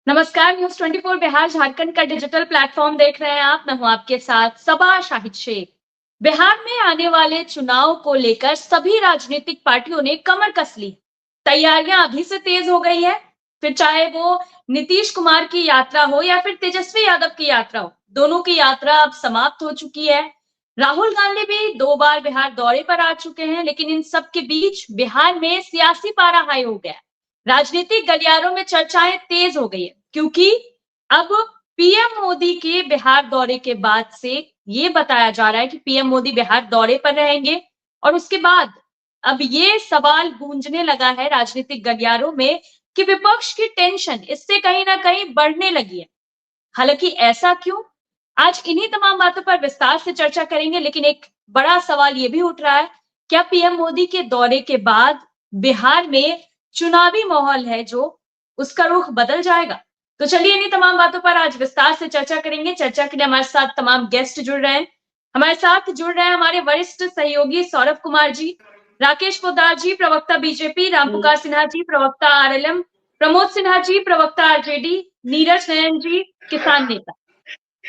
नमस्कार। न्यूज़ 24 बिहार झारखंड का digital platform देख रहे हैं आप। मैं हूं आपके साथ सबा शाहिद शेख। बिहार में आने वाले चुनाव को लेकर सभी राजनीतिक पार्टियों ने कमर कस ली। तैयारियां अभी से तेज हो गई है। फिर चाहे वो नीतीश कुमार की यात्रा हो या फिर तेजस्वी यादव की यात्रा हो, दोनों की यात्रा अब समाप्त हो चुकी है। राहुल गांधी भी 2 बार बिहार दौरे पर आ चुके हैं, लेकिन इन सब के बीच बिहार में सियासी पारा हाई हो गया। राजनीतिक गलियारों में चर्चाएं तेज हो गई है, क्योंकि अब पीएम मोदी के बिहार दौरे के बाद से ये बताया जा रहा है कि पीएम मोदी बिहार दौरे पर रहेंगे। और उसके बाद अब ये सवाल गूंजने लगा है राजनीतिक गलियारों में कि विपक्ष की टेंशन इससे कहीं ना कहीं बढ़ने लगी है। हालांकि ऐसा क्यों, आज इन्हीं तमाम बातों पर विस्तार से चर्चा करेंगे। लेकिन एक बड़ा सवाल ये भी उठ रहा है, क्या पीएम मोदी के दौरे के बाद बिहार में चुनावी माहौल है जो उसका रुख बदल जाएगा? तो चलिए इन्हीं तमाम बातों पर आज विस्तार से चर्चा करेंगे। चर्चा के लिए हमारे साथ तमाम गेस्ट जुड़ रहे हैं। हमारे साथ जुड़ रहे हैं हमारे वरिष्ठ सहयोगी सौरभ कुमार जी, राकेश पोद्दार जी प्रवक्ता बीजेपी, रामपुकार सिन्हा जी प्रवक्ता आरएलएम, प्रमोद सिन्हा जी प्रवक्ता आरजेडी, नीरज नयन जी किसान नेता।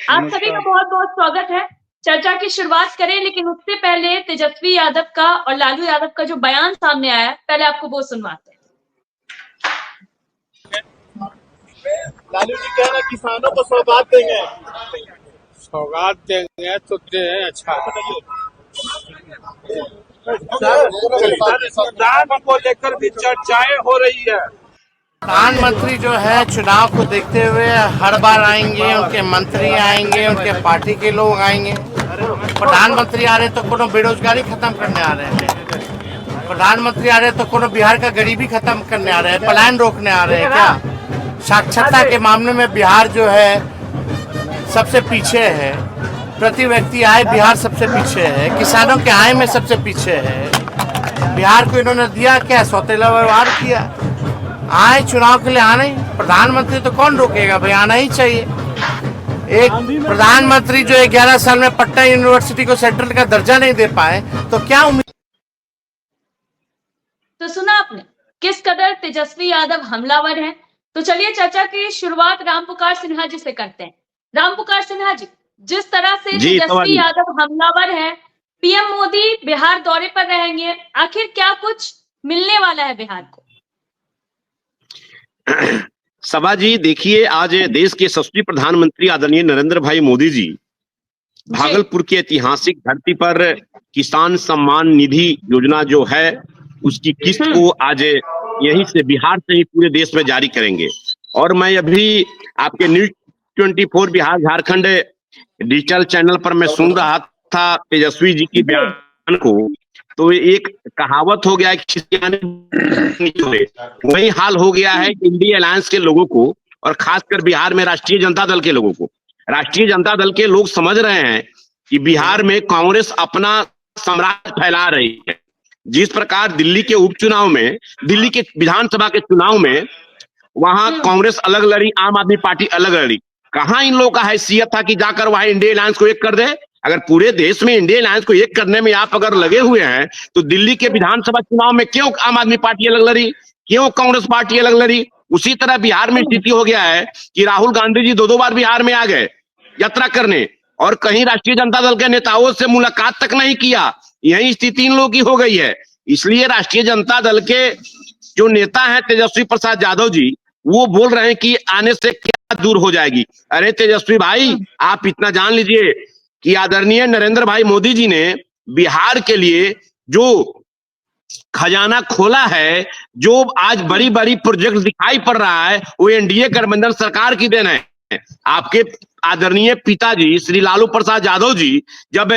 आप सभी का बहुत बहुत स्वागत है। चर्चा की शुरुआत करें, लेकिन उससे पहले तेजस्वी यादव का और लालू यादव का जो बयान सामने आया, पहले आपको वो सुनवाते हैं। लालू जी कह रहे किसानों को सौगात देंगे। सौगात देंगे तो दे अच्छा। संविधान को लेकर भी चर्चाएं हो रही है। प्रधानमंत्री जो है चुनाव को देखते हुए हर बार आएंगे, उनके मंत्री आएंगे, उनके पार्टी के लोग आएंगे। प्रधानमंत्री आ रहे तो कोनो बेरोजगारी खत्म करने आ रहे हैं, प्रधानमंत्री आ रहे तो कोनो बिहार का गरीबी खत्म करने आ रहे हैं, पलायन रोकने आ रहे हैं। क्या साक्षरता के मामले में बिहार जो है सबसे पीछे है, प्रति व्यक्ति आय बिहार सबसे पीछे है, किसानों के आय में सबसे पीछे है। बिहार को इन्होंने दिया क्या? सौतेला व्यवहार किया। आए चुनाव के लिए आना ही, प्रधानमंत्री तो कौन रोकेगा भाई, आना ही चाहिए। एक प्रधानमंत्री जो 11 साल में पटना यूनिवर्सिटी को सेंट्रल का दर्जा नहीं दे पाए तो क्या उम्मीद। तो सुना आपने किस कदर तेजस्वी यादव हमलावर हैं। तो चलिए चर्चा की शुरुआत रामपुकार सिन्हा जी से करते हैं। रामपुकार सिन्हा जी, जिस तरह से तेजस्वी यादव हमलावर हैं, पीएम मोदी बिहार दौरे पर रहेंगे, आखिर क्या कुछ मिलने वाला है बिहार को? सभा जी देखिए, आज देश के यशस्वी प्रधानमंत्री आदरणीय नरेंद्र भाई मोदी जी भागलपुर की ऐतिहासिक धरती पर किसान सम्मान निधि योजना जो है उसकी किस्त को आज यहीं से बिहार से ही पूरे देश में जारी करेंगे। और मैं अभी आपके news 24 Bihar Jharkhand digital channel पर मैं सुन रहा था तेजस्वी जी की बयान को, तो एक कहावत हो गया है, वही हाल हो गया है इंडिया अलायंस के लोगों को और खासकर बिहार में राष्ट्रीय जनता दल के लोगों को। राष्ट्रीय जनता दल के लोग समझ रहे हैं कि बिहार में कांग्रेस अपना साम्राज्य फैला रही है। जिस प्रकार दिल्ली के उपचुनाव में, दिल्ली के विधानसभा के चुनाव में वहां कांग्रेस अलग लड़ी, आम आदमी पार्टी अलग लड़ी, कहां इन लोगों का हैसियत था कि जाकर वहां इंडिया अलायंस को एक कर दे। अगर पूरे देश में इंडिया अलायंस को एक करने में आप अगर लगे हुए हैं तो दिल्ली के विधानसभा चुनाव में क्यों आम आदमी पार्टी अलग लड़ी, क्यों कांग्रेस पार्टी अलग लड़ी? उसी तरह बिहार में स्थिति हो गया है कि राहुल गांधी जी 2 बार बिहार में आ गए यात्रा करने और कहीं राष्ट्रीय जनता दल के नेताओं से मुलाकात तक नहीं किया। यही स्थिति इन लोगों की हो गई है। इसलिए राष्ट्रीय जनता दल के जो नेता हैं तेजस्वी प्रसाद यादव जी, वो बोल रहे हैं कि आने से क्या दूर हो जाएगी। अरे तेजस्वी भाई, आप इतना जान लीजिए कि आदरणीय नरेंद्र भाई मोदी जी ने बिहार के लिए जो खजाना खोला है, जो आज बड़ी बड़ी प्रोजेक्ट दिखाई पड़ रहा है, वो एनडीए गठबंधन सरकार की देन है। आपके आदरणीय पिताजी श्री लालू प्रसाद यादव जी जब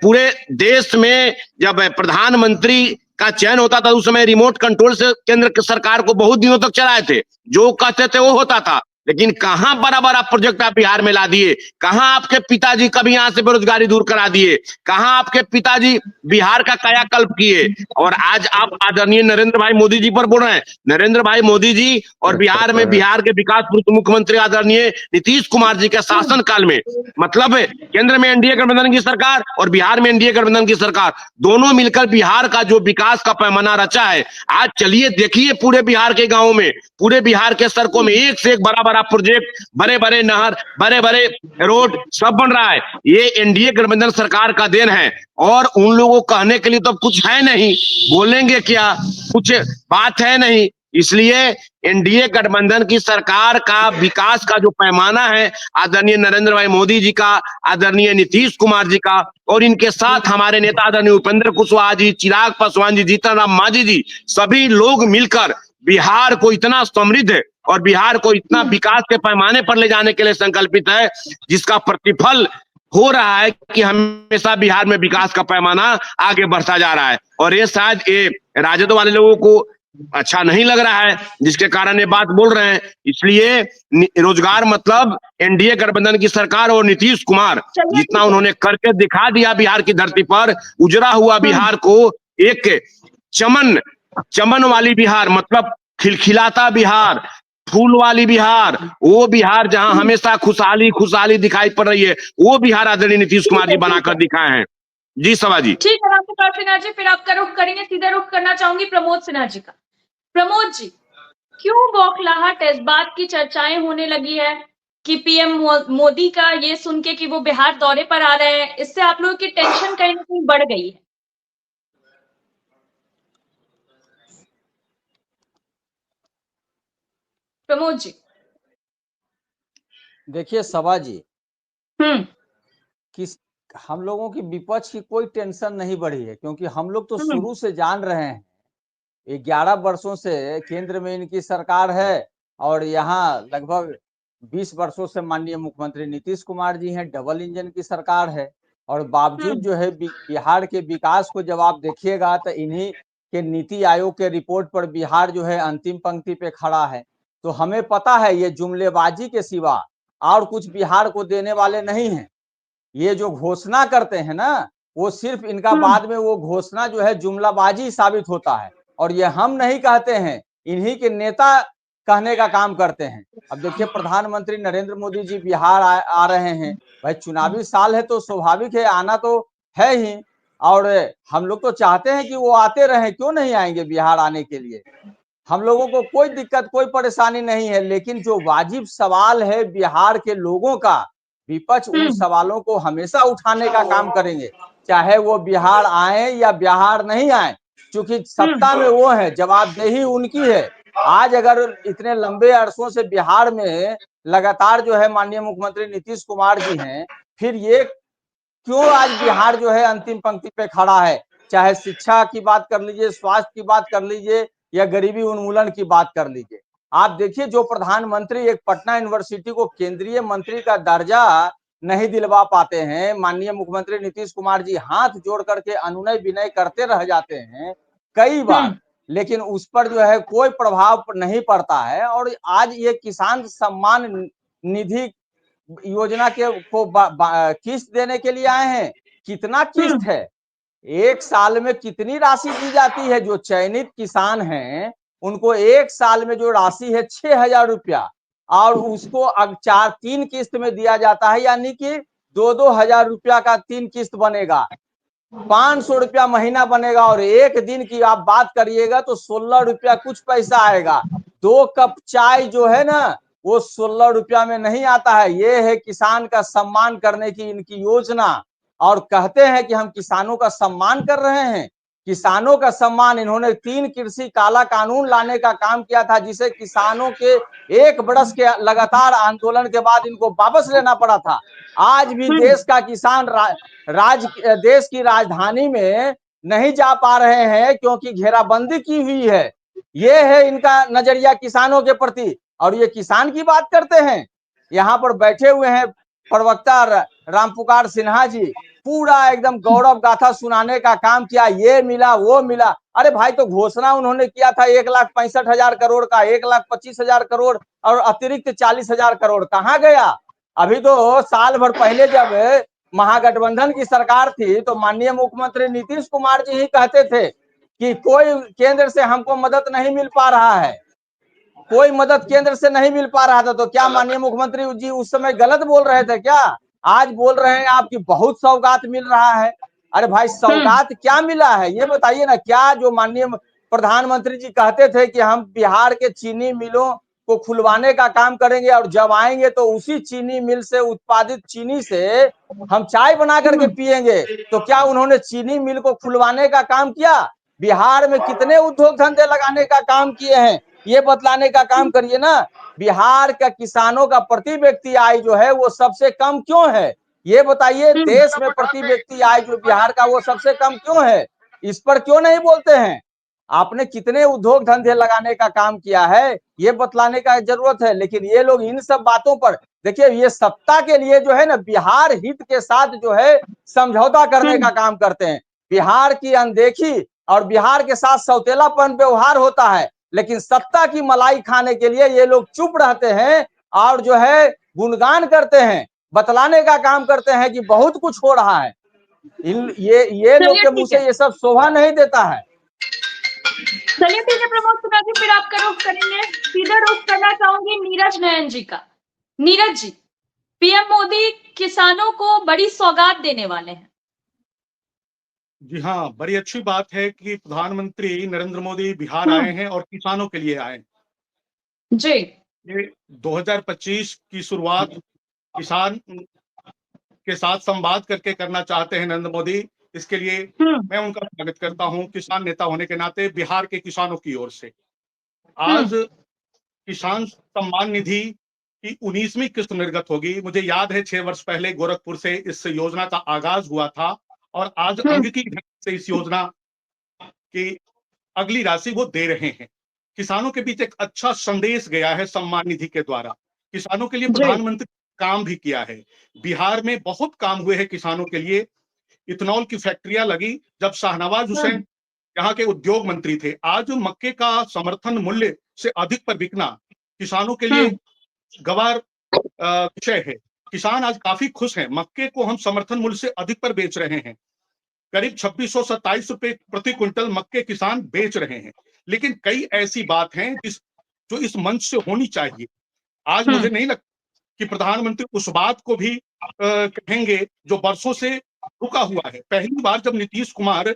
पूरे देश में जब प्रधानमंत्री का चयन होता था, उस समय रिमोट कंट्रोल से केंद्र सरकार को बहुत दिनों तक चलाए थे। जो कहते थे वो होता था। लेकिन कहां बड़ा बड़ा प्रोजेक्ट आप बिहार में ला दिए, कहां आपके पिताजी कभी यहां से बेरोजगारी दूर करा दिए, कहां आपके पिताजी बिहार का कायाकल्प किए, और आज आप आदरणीय नरेंद्र भाई मोदी जी पर बोल रहे हैं। नरेंद्र भाई मोदी जी और बिहार में बिहार के विकास मुख्यमंत्री आदरणीय नीतीश कुमार जी के शासन काल में, मतलब केंद्र में एनडीए गठबंधन की सरकार और बिहार में एनडीए गठबंधन की सरकार, दोनों मिलकर बिहार का जो विकास का पैमाना रचा है, आज चलिए देखिए पूरे बिहार के गांवों में, पूरे बिहार के सड़कों में एक से एक बड़ा बड़ा प्रोजेक्ट, बड़े बड़े नहर, बड़े बड़े रोड सब बन रहा है। ये एनडीए गठबंधन सरकार का देन है, और उन लोगों को कहने के लिए तो कुछ है नहीं, बोलेंगे क्या, कुछ बात है नहीं। इसलिए एनडीए गठबंधन की सरकार का विकास का जो पैमाना है, आदरणीय नरेंद्र भाई मोदी जी का, आदरणीय नीतीश कुमार जी का, और इनके साथ हमारे नेता आदरणीय उपेंद्र कुशवाहा जी, चिराग पासवान जी, जीतन राम मांझी जी, सभी लोग मिलकर बिहार को इतना समृद्ध और बिहार को इतना विकास के पैमाने पर ले जाने के लिए संकल्पित है, जिसका प्रतिफल हो रहा है कि हमेशा बिहार में विकास का पैमाना आगे बढ़ता जा रहा है। और ये शायद ये राजद वाले लोगों को अच्छा नहीं लग रहा है, जिसके कारण ये बात बोल रहे हैं। इसलिए रोजगार मतलब एनडीए गठबंधन की सरकार और नीतीश कुमार जितना उन्होंने करके दिखा दिया बिहार की धरती पर, उजड़ा हुआ बिहार को एक चमन वाली बिहार, मतलब खिलखिलाता बिहार, फूल वाली बिहार, वो बिहार जहां हमेशा खुशहाली खुशहाली दिखाई पड़ रही है, वो बिहार आदरणीय नीतीश कुमार जी बनाकर दिखाए हैं। जी सभा जी। ठीक है रामपुकार सिन्हा जी, फिर आपका रुख करेंगे, सीधा रुख करना चाहूंगी प्रमोद सिन्हा जी का। प्रमोद जी, क्यों बौखलाहट इस बात की चर्चाएं होने लगी है कि पीएम मोदी का ये सुन के कि वो बिहार दौरे पर आ रहे हैं, इससे आप लोगों की टेंशन कहीं ना कहीं बढ़ गई है? प्रमोद जी। देखिए सभा जी, हम्म। हम लोगों की विपक्ष की कोई टेंशन नहीं बढ़ी है, क्योंकि हम लोग तो शुरू से जान रहे हैं, 11 वर्षों से केंद्र में इनकी सरकार है और यहाँ लगभग 20 वर्षों से माननीय मुख्यमंत्री नीतीश कुमार जी हैं, डबल इंजन की सरकार है। और बावजूद जो है बिहार के विकास को जब आप देखिएगा तो इन्हीं के नीति आयोग के रिपोर्ट पर बिहार जो है अंतिम पंक्ति पे खड़ा है। तो हमें पता है ये जुमलेबाजी के सिवा और कुछ बिहार को देने वाले नहीं हैं। ये जो घोषणा करते हैं ना, वो सिर्फ इनका बाद में वो घोषणा जो है जुमलाबाजी साबित होता है, और ये हम नहीं कहते हैं, इन्हीं के नेता कहने का काम करते हैं। अब देखिए प्रधानमंत्री नरेंद्र मोदी जी बिहार आ रहे हैं, भाई चुनावी साल है तो स्वाभाविक है आना तो है ही, और हम लोग तो चाहते हैं कि वो आते रहे, क्यों नहीं आएंगे बिहार आने के लिए, हम लोगों को कोई दिक्कत कोई परेशानी नहीं है। लेकिन जो वाजिब सवाल है बिहार के लोगों का, विपक्ष उन सवालों को हमेशा उठाने का काम करेंगे, चाहे वो बिहार आए या बिहार नहीं आए, क्योंकि सत्ता में वो है, जवाबदेही उनकी है। आज अगर इतने लंबे अरसों से बिहार में लगातार जो है माननीय मुख्यमंत्री नीतीश कुमार जी हैं, फिर ये क्यों आज बिहार जो है अंतिम पंक्ति पे खड़ा है? चाहे शिक्षा की बात कर लीजिए, स्वास्थ्य की बात कर लीजिए, या गरीबी उन्मूलन की बात कर लीजिए। आप देखिए जो प्रधानमंत्री एक पटना यूनिवर्सिटी को केंद्रीय मंत्री का दर्जा नहीं दिलवा पाते हैं, माननीय मुख्यमंत्री नीतीश कुमार जी हाथ जोड़ करके अनुनय विनय करते रह जाते हैं कई बार, लेकिन उस पर जो है कोई प्रभाव नहीं पड़ता है। और आज ये किसान सम्मान निधि योजना के को किस्त देने के लिए आए हैं। कितना किस्त है, एक साल में कितनी राशि दी जाती है? जो चयनित किसान हैं उनको एक साल में जो राशि है 6,000 रुपया, और उसको अब 3 किस्त में दिया जाता है, यानी कि 2-2 हजार रुपया का 3 किस्त बनेगा, 500 रुपया महीना बनेगा। और एक दिन की आप बात करिएगा तो 16 रुपया कुछ पैसा आएगा। 2 कप चाय जो है ना, वो 16 रुपया में नहीं आता है। ये है किसान का सम्मान करने की इनकी योजना, और कहते हैं कि हम किसानों का सम्मान कर रहे हैं। किसानों का सम्मान, इन्होंने 3 कृषि काला कानून लाने का काम किया था, जिसे किसानों के 1 बरस के लगातार आंदोलन के बाद इनको वापस लेना पड़ा था। आज भी देश का किसान देश की राजधानी में नहीं जा पा रहे हैं, क्योंकि घेराबंदी की हुई है। ये है इनका नजरिया किसानों के प्रति। और ये किसान की बात करते हैं, यहाँ पर बैठे हुए हैं प्रवक्ता रामपुकार सिन्हा जी, पूरा एकदम गौरव गाथा सुनाने का काम किया, ये मिला वो मिला। अरे भाई, तो घोषणा उन्होंने किया था 1,65,000 करोड़ का, 1,25,000 करोड़ और अतिरिक्त 40,000 करोड़ कहाँ गया? अभी तो साल भर पहले जब महागठबंधन की सरकार थी तो माननीय मुख्यमंत्री नीतीश कुमार जी ही कहते थे कि कोई केंद्र से हमको मदद नहीं मिल पा रहा है, कोई मदद केंद्र से नहीं मिल पा रहा था। तो क्या माननीय मुख्यमंत्री जी उस समय गलत बोल रहे थे क्या? आज बोल रहे हैं आपकी बहुत सौगात मिल रहा है। अरे भाई, सौगात क्या मिला है ये बताइए ना। क्या जो माननीय प्रधानमंत्री जी कहते थे कि हम बिहार के चीनी मिलों को खुलवाने का काम करेंगे और जब आएंगे तो उसी चीनी मिल से उत्पादित चीनी से हम चाय बना करके पिएंगे, तो क्या उन्होंने चीनी मिल को खुलवाने का काम किया? बिहार में कितने उद्योग धंधे लगाने का काम किए हैं ये बतलाने का काम करिए ना। बिहार का किसानों का प्रति व्यक्ति आय जो है वो सबसे कम क्यों है ये बताइए। देश में प्रति व्यक्ति आय जो बिहार का वो सबसे कम क्यों है, इस पर क्यों नहीं बोलते हैं? आपने कितने उद्योग धंधे लगाने का काम किया है ये बतलाने का जरूरत है। लेकिन ये लोग इन सब बातों पर, देखिए, ये सत्ता के लिए जो है ना बिहार हित के साथ जो है समझौता करने का काम करते हैं। बिहार की अनदेखी और बिहार के साथ सौतेलापन व्यवहार होता है, लेकिन सत्ता की मलाई खाने के लिए ये लोग चुप रहते हैं और जो है गुणगान करते हैं, बतलाने का काम करते हैं कि बहुत कुछ हो रहा है। ये लोग चलिए के मुंह ठीक है, से ये सब शोभा नहीं देता है। चलिए ठीक है प्रमोद कुमार जी, फिर आपका रुख करेंगे। सीधा रुख करना चाहूंगी नीरज नयन जी का। नीरज जी, पीएम मोदी किसानों को बड़ी सौगात देने वाले हैं। जी हाँ, बड़ी अच्छी बात है कि प्रधानमंत्री नरेंद्र मोदी बिहार आए हैं और किसानों के लिए आए। जी, ये 2025 की शुरुआत किसान के साथ संवाद करके करना चाहते हैं नरेंद्र मोदी। इसके लिए मैं उनका स्वागत करता हूं किसान नेता होने के नाते बिहार के किसानों की ओर से। आज किसान सम्मान निधि की 19वीं किस्त निर्गत होगी। मुझे याद है 6 वर्ष पहले गोरखपुर से इस योजना का आगाज हुआ था और आज अंग की से इस योजना की अगली राशि वो दे रहे हैं। किसानों के बीच एक अच्छा संदेश गया है सम्मान निधि के द्वारा। किसानों के लिए प्रधानमंत्री काम भी किया है। बिहार में बहुत काम हुए हैं किसानों के लिए। इथेनॉल की फैक्ट्रियां लगी जब शाहनवाज हुसैन यहाँ के उद्योग मंत्री थे। आज मक्के का समर्थन मूल्य से अधिक पर बिकना किसानों के लिए गवार विषय है। किसान आज काफी खुश हैं। मक्के को हम समर्थन मूल्य से अधिक पर बेच रहे हैं। करीब 2627 रुपए प्रति क्विंटल मक्के किसान बेच रहे हैं। लेकिन कई ऐसी बात हैं जो इस मंच से होनी चाहिए। आज मुझे नहीं लगता कि प्रधानमंत्री उस बात को भी कहेंगे जो बरसों से रुका हुआ है। पहली बार जब नीतीश कुमार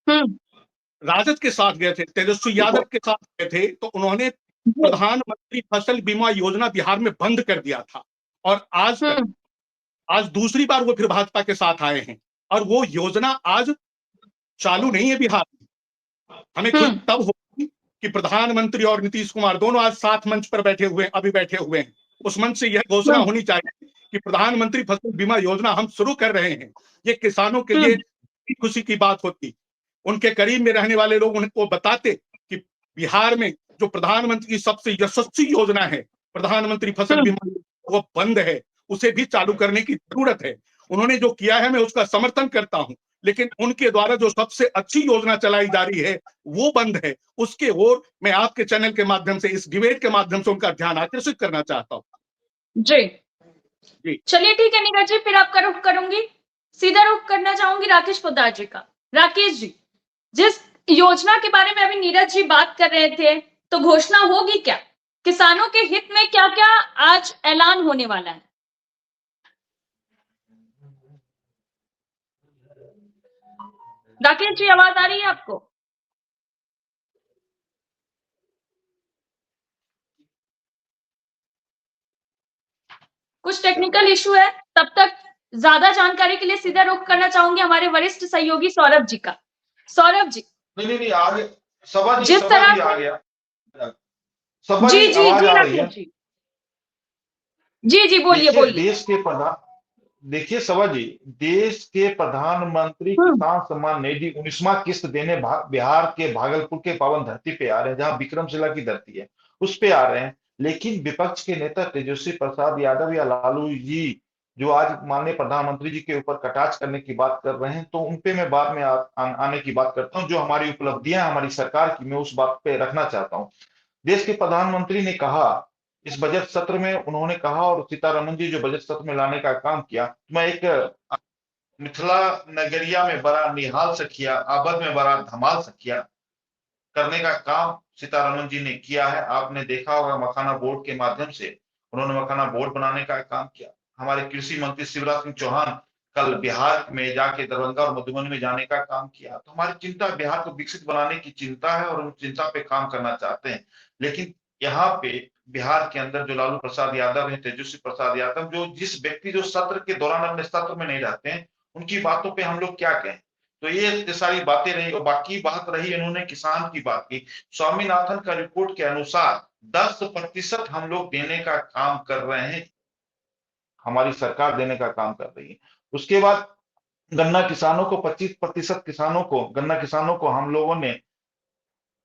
राजद के साथ गए थे, तेजस्वी यादव के साथ गए थे, तो उन्होंने प्रधानमंत्री फसल बीमा योजना बिहार में बंद कर दिया था। और आज दूसरी बार वो फिर भाजपा के साथ आए हैं और वो योजना आज चालू नहीं है बिहार में। हमें खुद तब होगी कि प्रधानमंत्री और नीतीश कुमार दोनों आज साथ मंच पर बैठे हुए हैं, अभी बैठे हुए हैं। उस मंच से यह घोषणा होनी चाहिए कि प्रधानमंत्री फसल बीमा योजना हम शुरू कर रहे हैं। ये किसानों के लिए खुशी की बात होती। उनके करीब में रहने वाले लोग उनको बताते कि बिहार में जो प्रधानमंत्री की सबसे यशस्वी योजना है प्रधानमंत्री फसल बीमा, वो बंद है, उसे भी चालू करने की जरूरत है। उन्होंने जो किया है मैं उसका समर्थन करता हूं, लेकिन उनके द्वारा जो सबसे अच्छी योजना चलाई जा रही है वो बंद है। उसके ओर मैं आपके चैनल के माध्यम से, इस डिबेट के माध्यम से उनका ध्यान आकर्षित करना चाहता हूं। जी, चलिए ठीक है नीरज जी, फिर आपका रुख करूंगी। सीधा रुख करना चाहूंगी राकेश पोद्दार जी का। राकेश जी, जिस योजना के बारे में अभी नीरज जी बात कर रहे थे, तो घोषणा होगी क्या? किसानों के हित में क्या क्या आज ऐलान होने वाला है? राकेश जी, आवाज आ रही है आपको? कुछ टेक्निकल इशू है, तब तक ज्यादा जानकारी के लिए सीधा रुख करना चाहूंगी हमारे वरिष्ठ सहयोगी सौरभ जी का। सौरभ जी, नहीं आ गया सभा जी, जिस तरह जी आ से गया सभा जी जी, जी आवाज जी आ रही राकेश है। जी जी बोलिए देखिए, बोलिए। देश के प्रधान, देखिए सभा जी, देश के प्रधानमंत्री किसान सम्मान निधि 19वां किस्त देने बिहार के भागलपुर के पावन धरती पे आ रहे हैं, जहां विक्रमशिला की धरती है, उस पे आ रहे हैं। लेकिन विपक्ष के नेता तेजस्वी प्रसाद यादव या लालू जी जो आज माननीय प्रधानमंत्री जी के ऊपर कटाक्ष करने की बात कर रहे हैं, तो उन पे मैं बाद में आने की बात करता हूँ। जो हमारी उपलब्धियां हमारी सरकार की, मैं उस बात पे रखना चाहता हूँ। देश के प्रधानमंत्री ने कहा इस बजट सत्र में, उन्होंने कहा, और सीतारमण जी जो बजट सत्र में लाने का काम किया, मैं एक मिथिला नगरिया में बड़ा निहाल सखिया, आबद में बड़ा धमाल सखिया करने का काम सीतारमण जी ने किया है। आपने देखा होगा मखाना बोर्ड के माध्यम से उन्होंने मखाना बोर्ड बनाने का काम किया। हमारे कृषि मंत्री शिवराज सिंह चौहान कल बिहार में जाके दरभंगा और मधुबनी में जाने का काम किया। तो हमारी चिंता बिहार को विकसित बनाने की चिंता है और हम चिंता पे काम करना चाहते हैं। लेकिन यहाँ पे बिहार के अंदर जो लालू प्रसाद यादव है, तेजस्वी प्रसाद यादव, जो जिस व्यक्ति जो सत्र के दौरान अपने सत्र में नहीं रहते हैं, उनकी बातों पे हम लोग क्या कहें। तो ये सारी बातें रही। और बाकी बात रही, इन्होंने किसान की बात की। स्वामीनाथन का रिपोर्ट के अनुसार 10% हम लोग देने का काम कर रहे हैं, हमारी सरकार देने का काम कर रही है। उसके बाद गन्ना किसानों को 25% गन्ना किसानों को हम लोगों ने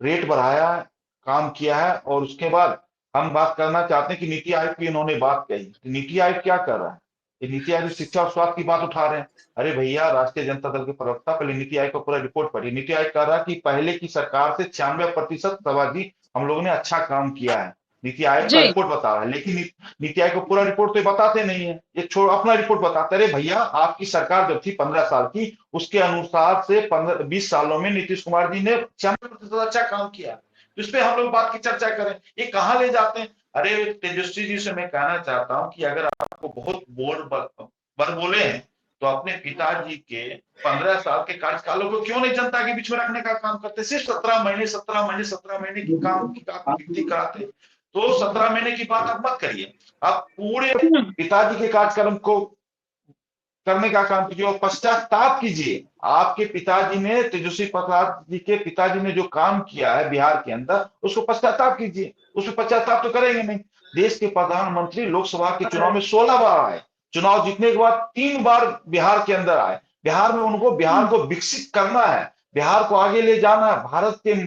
रेट बढ़ाया है, काम किया है। और उसके बाद हम बात करना चाहते हैं कि नीति आयोग की इन्होंने बात कही। तो नीति आयोग क्या कर रहा है? ये नीति आयोग शिक्षा और स्वास्थ्य की बात उठा रहे हैं। अरे भैया, राष्ट्रीय जनता दल के प्रवक्ता, पहले नीति आयोग का पूरा रिपोर्ट पढ़िए। नीति आयोग कह रहा है कि पहले की सरकार से 96% सभाजी हम लोगों ने अच्छा काम किया है। नीति आयोग का रिपोर्ट बता रहा है, लेकिन नीति आयोग को पूरा रिपोर्ट तो बताते नहीं है। ये छोड़, अपना रिपोर्ट बताते। अरे भैया, आपकी सरकार जब थी 15 साल की, उसके अनुसार से 20 सालों में नीतीश कुमार जी ने 96% अच्छा काम किया। तो इस पे हम लोग बात की चर्चा करें, ये कहाँ ले जाते हैं। अरे तेजस्वी जी से मैं कहना चाहता हूँ कि अगर आपको बहुत बर बोले हैं, तो अपने पिताजी के 15 साल के कार्यकालों को क्यों नहीं जनता के बीच में रखने का काम करते। सिर्फ 17 महीने की काम की नियुक्ति कराते। तो 17 महीने की बात आप मत करिए, आप पूरे पिताजी के कार्यक्रम को करने का काम कीजिए और पश्चाताप कीजिए। आपके पिताजी ने, तेजस्वी प्रसाद जी के पिताजी ने जो काम किया है बिहार के अंदर, उसको पश्चाताप कीजिए। उसमें पश्चाताप तो करेंगे नहीं। देश के प्रधानमंत्री लोकसभा के चुनाव में 16 बार आए, चुनाव जीतने के बाद 3 बार बिहार के अंदर आए। बिहार में उनको बिहार को विकसित करना है, बिहार को आगे ले जाना है। भारत के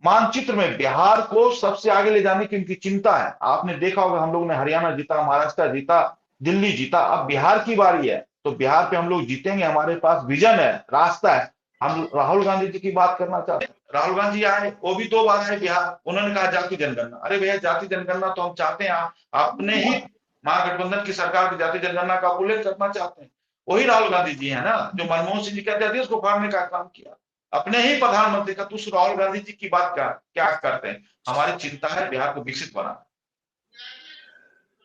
मानचित्र में बिहार को सबसे आगे ले जाने की उनकी चिंता है। आपने देखा होगा, हम लोग ने हरियाणा जीता, महाराष्ट्र जीता, दिल्ली जीता, अब बिहार की बारी है। तो बिहार पे हम लोग जीतेंगे, हमारे पास विजन है, रास्ता है। हम राहुल गांधी जी की बात करना चाहते हैं। राहुल गांधी आए, वो भी 2 बार आए बिहार, उन्होंने कहा जाति जनगणना। अरे भैया, जाति जनगणना तो हम चाहते हैं, अपने ही महागठबंधन की सरकार की जाति जनगणना का उल्लेख करना चाहते हैं। वही राहुल गांधी जी है ना, जो मनमोहन सिंह जी कहते थे उसको फाड़ने का काम किया। अपने ही प्रधानमंत्री का, तुम राहुल गांधी जी की बात क्या करते हैं। हमारी चिंता है बिहार को विकसित बनाना।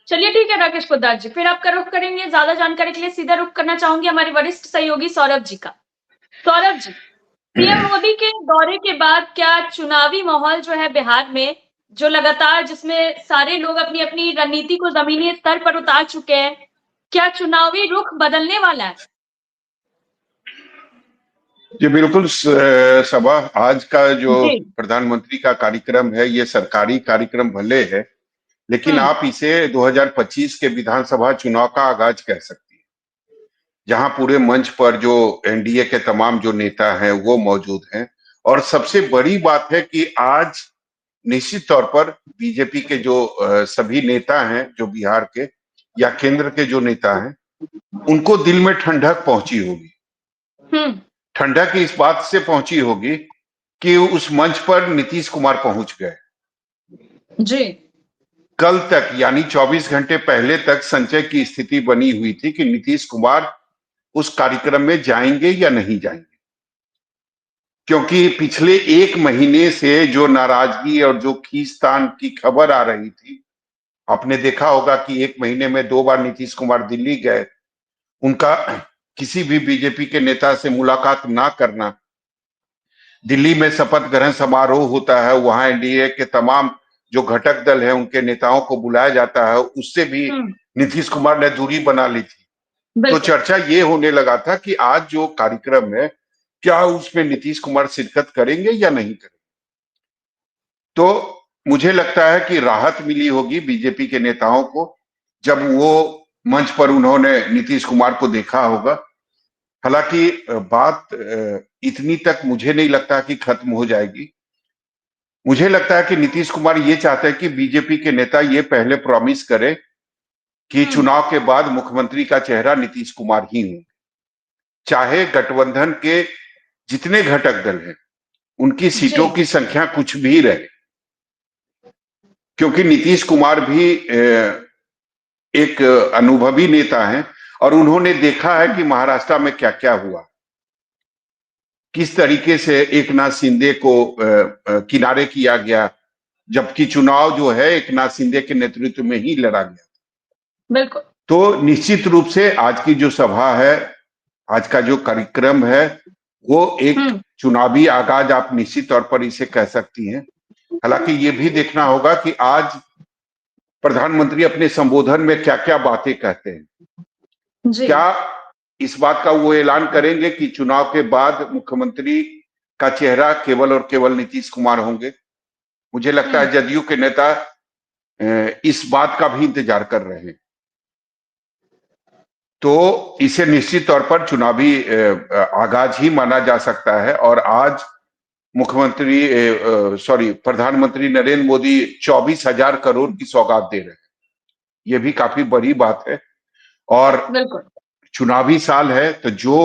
चलिए ठीक है राकेश पोद्दार जी, फिर आपका रुख करेंगे। ज्यादा जानकारी के लिए सीधा रुख करना चाहूंगी हमारे वरिष्ठ सहयोगी सौरभ जी का। सौरभ जी, पीएम मोदी के दौरे के बाद क्या चुनावी माहौल जो है बिहार में, जो लगातार जिसमें सारे लोग अपनी अपनी रणनीति को जमीनी स्तर पर उतार चुके हैं, क्या चुनावी रुख बदलने वाला है? जी बिल्कुल सबा, आज का जो प्रधानमंत्री का कार्यक्रम है, ये सरकारी कार्यक्रम भले है, लेकिन आप इसे 2025 के विधानसभा चुनाव का आगाज कह सकती है, जहां पूरे मंच पर जो एनडीए के तमाम जो नेता हैं वो मौजूद हैं। और सबसे बड़ी बात है कि आज निश्चित तौर पर बीजेपी के जो सभी नेता हैं, जो बिहार के या केंद्र के जो नेता हैं, उनको दिल में ठंडक पहुंची होगी। ठंडक इस बात से पहुंची होगी कि उस मंच पर नीतीश कुमार पहुंच गए। जी, कल तक यानी 24 घंटे पहले तक संशय की स्थिति बनी हुई थी कि नीतीश कुमार उस कार्यक्रम में जाएंगे या नहीं जाएंगे, क्योंकि पिछले 1 महीने से जो नाराजगी और जो खींचतान की खबर आ रही थी, आपने देखा होगा कि 1 महीने में 2 बार नीतीश कुमार दिल्ली गए, उनका किसी भी बीजेपी के नेता से मुलाकात ना करना, दिल्ली में शपथ ग्रहण समारोह होता है, वहां एनडीए के तमाम जो घटक दल है उनके नेताओं को बुलाया जाता है, उससे भी नीतीश कुमार ने दूरी बना ली थी। तो चर्चा ये होने लगा था कि आज जो कार्यक्रम है, क्या उसमें नीतीश कुमार शिरकत करेंगे या नहीं करेंगे। तो मुझे लगता है कि राहत मिली होगी बीजेपी के नेताओं को जब वो मंच पर उन्होंने नीतीश कुमार को देखा होगा। हालांकि बात इतनी तक मुझे नहीं लगता कि खत्म हो जाएगी। मुझे लगता है कि नीतीश कुमार ये चाहते हैं कि बीजेपी के नेता ये पहले प्रॉमिस करें कि चुनाव के बाद मुख्यमंत्री का चेहरा नीतीश कुमार ही होंगे, चाहे गठबंधन के जितने घटक दल हैं उनकी सीटों की संख्या कुछ भी रहे, क्योंकि नीतीश कुमार भी एक अनुभवी नेता हैं और उन्होंने देखा है कि महाराष्ट्र में क्या क्या हुआ, किस तरीके से एकनाथ शिंदे को किनारे किया गया, जबकि चुनाव जो है एकनाथ शिंदे के नेतृत्व में ही लड़ा गया। बिल्कुल। तो निश्चित रूप से आज की जो सभा है, आज का जो कार्यक्रम है, वो एक चुनावी आगाज आप निश्चित तौर पर इसे कह सकती हैं। हालांकि ये भी देखना होगा कि आज प्रधानमंत्री अपने संबोधन में क्या क्या बातें कहते हैं। क्या इस बात का वो ऐलान करेंगे कि चुनाव के बाद मुख्यमंत्री का चेहरा केवल और केवल नीतीश कुमार होंगे? मुझे लगता है जदयू के नेता इस बात का भी इंतजार कर रहे हैं। तो इसे निश्चित तौर पर चुनावी आगाज ही माना जा सकता है। और आज प्रधानमंत्री नरेंद्र मोदी 24,000 करोड़ की सौगात दे रहे हैं, ये भी काफी बड़ी बात है। और चुनावी साल है तो जो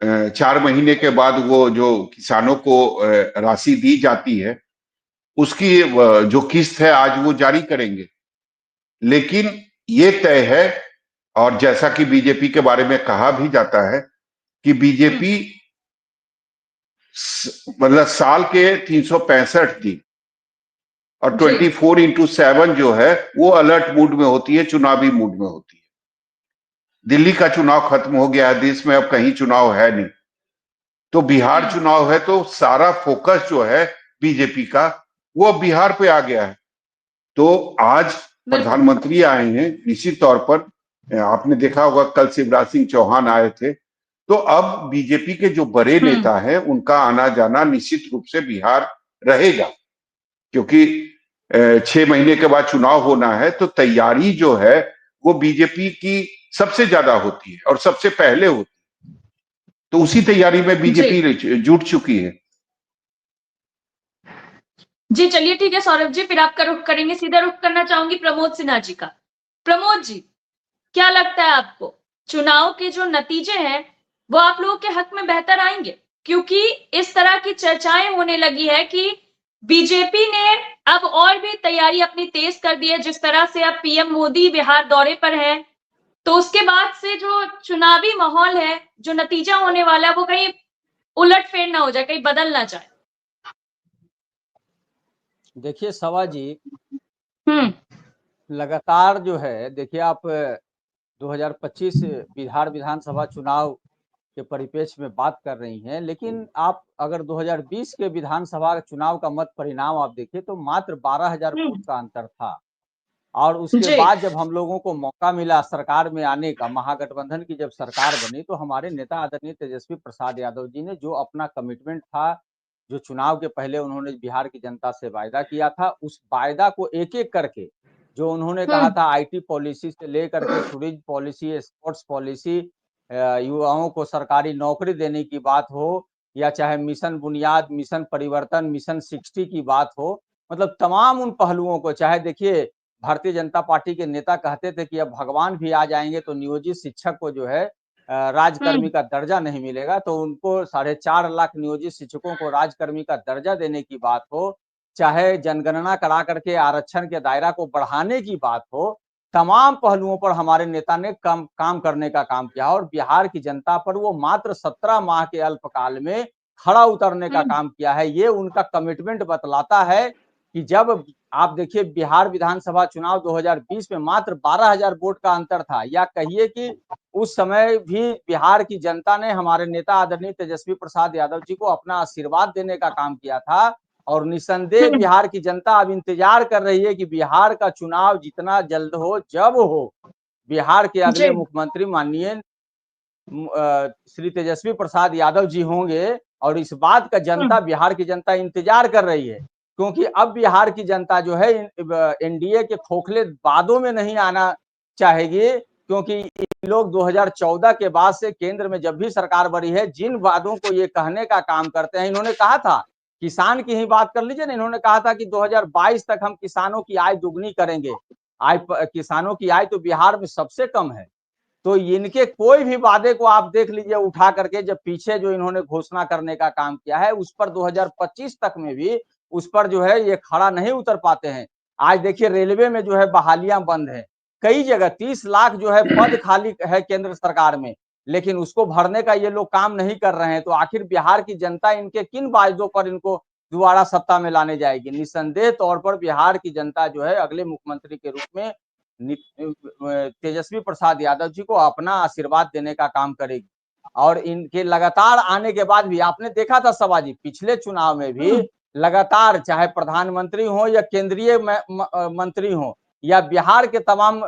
4 महीने के बाद वो जो किसानों को राशि दी जाती है उसकी जो किस्त है आज वो जारी करेंगे। लेकिन ये तय है, और जैसा कि बीजेपी के बारे में कहा भी जाता है कि बीजेपी मतलब साल के 365 दिन और 24/7 जो है वो अलर्ट मूड में होती है, चुनावी मूड में होती है। दिल्ली का चुनाव खत्म हो गया है, देश में अब कहीं चुनाव है नहीं, तो बिहार चुनाव है, तो सारा फोकस जो है बीजेपी का वो बिहार पे आ गया है। तो आज प्रधानमंत्री आए हैं, निश्चित तौर पर आपने देखा होगा कल शिवराज सिंह चौहान आए थे, तो अब बीजेपी के जो बड़े नेता हैं उनका आना जाना निश्चित रूप से बिहार रहेगा, क्योंकि 6 महीने के बाद चुनाव होना है। तो तैयारी जो है वो बीजेपी की सबसे ज्यादा होती है और सबसे पहले होती है, तो उसी तैयारी में बीजेपी जुट चुकी है। जी चलिए ठीक है सौरभ जी, फिर आपका रुख करेंगे, सीधा रुख करना चाहूंगी प्रमोद सिन्हा जी का। प्रमोद जी, क्या लगता है आपको चुनाव के जो नतीजे हैं वो आप लोगों के हक में बेहतर आएंगे? क्योंकि इस तरह की चर्चाएं होने लगी है कि बीजेपी ने अब और भी तैयारी अपनी तेज कर दी है। जिस तरह से अब पीएम मोदी बिहार दौरे पर है, तो उसके बाद से जो चुनावी माहौल है, जो नतीजा होने वाला है, वो कहीं उलट फेर ना हो जाए, कहीं बदल ना जाए। देखिए सवा जी, लगातार जो है, देखिए आप 2025 बिहार विधानसभा चुनाव के परिप्रेक्ष्य में बात कर रही हैं, लेकिन आप अगर 2020 के विधानसभा चुनाव का मत परिणाम आप देखिए तो मात्र 12,000 वोट का अंतर था। और उसके बाद जब हम लोगों को मौका मिला सरकार में आने का, महागठबंधन की जब सरकार बनी, तो हमारे नेता आदरणीय तेजस्वी प्रसाद यादव जी ने जो अपना कमिटमेंट था, जो चुनाव के पहले उन्होंने बिहार की जनता से वायदा किया था, उस वायदा को एक एक करके जो उन्होंने कहा था, आईटी पॉलिसी से लेकर के टूरिज्म पॉलिसी, स्पोर्ट्स पॉलिसी, युवाओं को सरकारी नौकरी देने की बात हो, या चाहे मिशन बुनियाद, मिशन परिवर्तन, मिशन 60 की बात हो, मतलब तमाम उन पहलुओं को, चाहे देखिए भारतीय जनता पार्टी के नेता कहते थे कि अब भगवान भी आ जाएंगे तो नियोजित शिक्षक को जो है राजकर्मी का दर्जा नहीं मिलेगा, तो उनको 4.5 लाख नियोजित शिक्षकों को राजकर्मी का दर्जा देने की बात हो, चाहे जनगणना करा करके आरक्षण के दायरा को बढ़ाने की बात हो, तमाम पहलुओं पर हमारे नेता ने काम करने का काम किया और बिहार की जनता पर वो मात्र 17 माह के अल्पकाल में खड़ा उतरने का काम किया है। ये उनका कमिटमेंट बतलाता है कि जब आप देखिए बिहार विधानसभा चुनाव 2020 में मात्र 12,000 वोट का अंतर था, या कहिए कि उस समय भी बिहार की जनता ने हमारे नेता आदरणीय तेजस्वी प्रसाद यादव जी को अपना आशीर्वाद देने का काम किया था। और निसंदेह बिहार की जनता अब इंतजार कर रही है कि बिहार का चुनाव जितना जल्द हो, जब हो, बिहार के अगले मुख्यमंत्री माननीय श्री तेजस्वी प्रसाद यादव जी होंगे। और इस बात का जनता, बिहार की जनता इंतजार कर रही है, क्योंकि अब बिहार की जनता जो है एनडीए के खोखले वादों में नहीं आना चाहेगी, क्योंकि इन लोग 2014 के बाद से केंद्र में जब भी सरकार बनी है, जिन वादों को ये कहने का काम करते हैं, इन्होंने कहा था, किसान की ही बात कर लीजिए ना, इन्होंने कहा था कि 2022 तक हम किसानों की आय दुगनी करेंगे। किसानों की आय तो बिहार में सबसे कम है। तो इनके कोई भी वादे को आप देख लीजिए उठा करके, जब पीछे जो इन्होंने घोषणा करने का काम किया है उस पर 2025 तक में भी उस पर जो है ये खड़ा नहीं उतर पाते हैं। आज देखिए रेलवे में जो है बहालियां बंद है, कई जगह 30 लाख जो है पद खाली है केंद्र सरकार में, लेकिन उसको भरने का ये लोग काम नहीं कर रहे हैं। तो आखिर बिहार की जनता इनके किन वायदों पर इनको दोबारा सत्ता में लाने जाएगी? निस्संदेह तौर पर बिहार की जनता जो है अगले मुख्यमंत्री के रूप में तेजस्वी प्रसाद यादव जी को अपना आशीर्वाद देने का काम करेगी। और इनके लगातार आने के बाद भी आपने देखा था सभाजी, पिछले चुनाव में भी लगातार चाहे प्रधानमंत्री हो या केंद्रीय मंत्री हो या बिहार के तमाम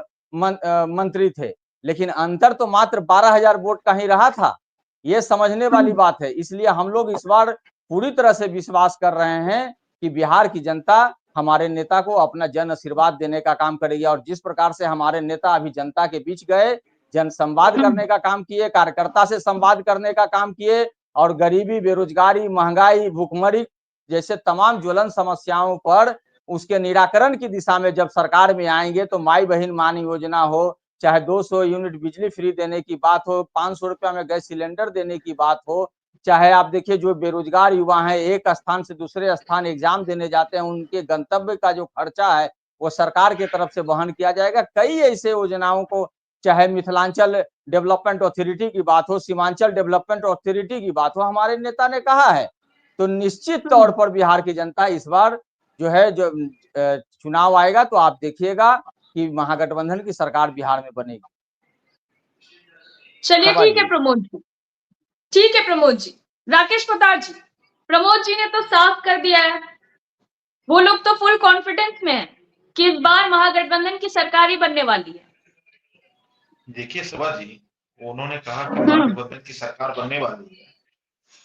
मंत्री थे, लेकिन अंतर तो मात्र 12,000 वोट का ही रहा था। ये समझने वाली बात है। इसलिए हम लोग इस बार पूरी तरह से विश्वास कर रहे हैं कि बिहार की जनता हमारे नेता को अपना जन आशीर्वाद देने का काम करेगी। और जिस प्रकार से हमारे नेता अभी जनता के बीच गए, जन संवाद करने का काम किए, कार्यकर्ता से संवाद करने का काम किए, और गरीबी, बेरोजगारी, महंगाई, भूखमरी जैसे तमाम ज्वलन समस्याओं पर उसके निराकरण की दिशा में जब सरकार में आएंगे तो माई बहन मान योजना हो, चाहे 200 यूनिट बिजली फ्री देने की बात हो, 500 रुपया में गैस सिलेंडर देने की बात हो, चाहे आप देखिए जो बेरोजगार युवा हैं एक स्थान से दूसरे स्थान एग्जाम देने जाते हैं, उनके गंतव्य का जो खर्चा है वो सरकार की तरफ से वहन किया जाएगा। कई ऐसे योजनाओं को, चाहे मिथिलांचल डेवलपमेंट अथॉरिटी की बात हो, सीमांचल डेवलपमेंट अथॉरिटी की बात हो, हमारे नेता ने कहा है। तो निश्चित तौर पर बिहार की जनता इस बार जो है जो चुनाव आएगा तो आप देखिएगा कि महागठबंधन की सरकार बिहार में बनेगी। चलिए ठीक है प्रमोद जी, ठीक है प्रमोद जी। राकेश पतार जी, प्रमोद जी ने तो साफ कर दिया है, वो लोग तो फुल कॉन्फिडेंस में है कि इस बार महागठबंधन की सरकार ही बनने वाली है। देखिए सभा जी, उन्होंने कहा कि महागठबंधन की सरकार बनने वाली है,